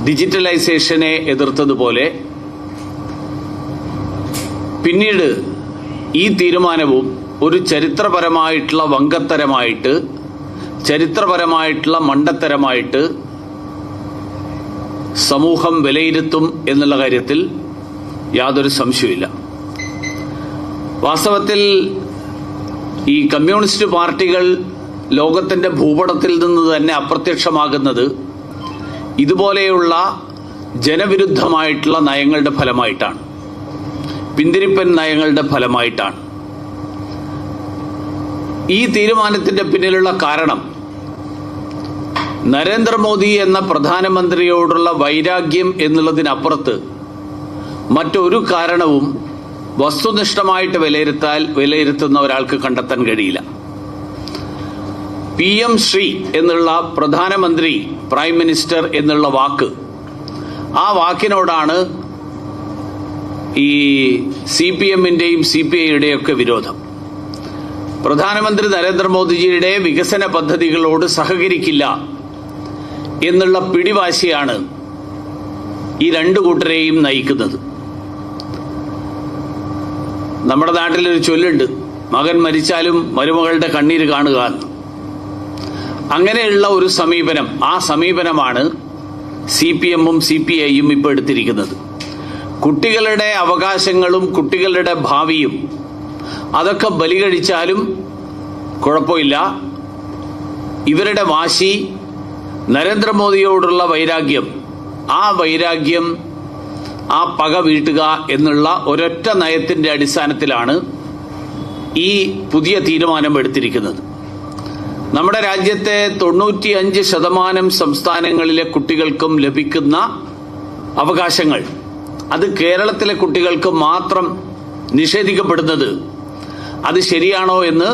ഡിജിറ്റലൈസേഷനെ എതിർത്തതുപോലെ പിന്നീട് ഈ തീരുമാനവും ഒരു ചരിത്രപരമായിട്ടുള്ള വങ്കത്തരമായിട്ട്, ചരിത്രപരമായിട്ടുള്ള മണ്ടത്തരമായിട്ട് സമൂഹം വിലയിരുത്തും എന്നുള്ള കാര്യത്തിൽ യാതൊരു സംശയവുമില്ല. വാസ്തവത്തിൽ ഈ കമ്മ്യൂണിസ്റ്റ് പാർട്ടികൾ ലോകത്തിന്റെ ഭൂപടത്തിൽ നിന്ന് തന്നെ അപ്രത്യക്ഷമാകുന്നത് ഇതുപോലെയുള്ള ജനവിരുദ്ധമായിട്ടുള്ള നയങ്ങളുടെ ഫലമായിട്ടാണ്, പിന്തിരിപ്പൻ നയങ്ങളുടെ ഫലമായിട്ടാണ്. ഈ തീരുമാനത്തിന്റെ പിന്നിലുള്ള കാരണം നരേന്ദ്രമോദി എന്ന പ്രധാനമന്ത്രിയോടുള്ള വൈരാഗ്യം എന്നുള്ളതിനപ്പുറത്ത് മറ്റൊരു കാരണവും വസ്തുനിഷ്ഠമായിട്ട് വിലയിരുത്തുന്ന ഒരാൾക്ക് കണ്ടെത്താൻ കഴിയില്ല. PM ശ്രീ എന്നുള്ള പ്രധാനമന്ത്രി, പ്രൈം മിനിസ്റ്റർ എന്നുള്ള വാക്ക്, ആ വാക്കിനോടാണ് ഈ CPM-ന്റെയും CPI-യുടെയും ഒക്കെ വിരോധം. പ്രധാനമന്ത്രി നരേന്ദ്രമോദിജിയുടെ വികസന പദ്ധതികളോട് സഹകരിക്കില്ല എന്നുള്ള പിടിവാശിയാണ് ഈ രണ്ടു കൂട്ടരെയും നയിക്കുന്നത്. നമ്മുടെ നാട്ടിലൊരു ചൊല്ലുണ്ട്, മകൻ മരിച്ചാലും മരുമകളുടെ കണ്ണീര് കാണുക എന്ന്. അങ്ങനെയുള്ള ഒരു സമീപനം, ആ സമീപനമാണ് CPM-ഉം CPI-യും ഇപ്പോൾ എടുത്തിരിക്കുന്നത്. കുട്ടികളുടെ അവകാശങ്ങളും കുട്ടികളുടെ ഭാവിയും അതൊക്കെ ബലികഴിച്ചാലും കുഴപ്പമില്ല, ഇവരുടെ വാശി, നരേന്ദ്രമോദിയോടുള്ള വൈരാഗ്യം, ആ വൈരാഗ്യം, ആ പക വീട്ടുക എന്നുള്ള ഒരൊറ്റ നയത്തിന്റെ അടിസ്ഥാനത്തിലാണ് ഈ പുതിയ തീരുമാനം എടുത്തിരിക്കുന്നത്. നമ്മുടെ രാജ്യത്തെ 95% സംസ്ഥാനങ്ങളിലെ കുട്ടികൾക്കും ലഭിക്കുന്ന അവകാശങ്ങൾ അത് കേരളത്തിലെ കുട്ടികൾക്ക് മാത്രം നിഷേധിക്കപ്പെടുന്നത് അത് ശരിയാണോ എന്ന്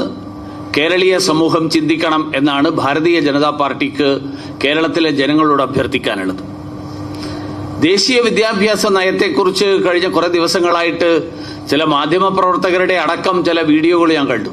കേരളീയ സമൂഹം ചിന്തിക്കണം എന്നാണ് ഭാരതീയ ജനതാ പാർട്ടിക്ക് കേരളത്തിലെ ജനങ്ങളോട് അഭ്യർത്ഥിക്കാനുള്ളത്. ദേശീയ വിദ്യാഭ്യാസ നയത്തെക്കുറിച്ച് കഴിഞ്ഞ കുറെ ദിവസങ്ങളായിട്ട് ചില മാധ്യമപ്രവർത്തകരുടെ അടക്കം ചില വീഡിയോകൾ ഞാൻ കണ്ടു.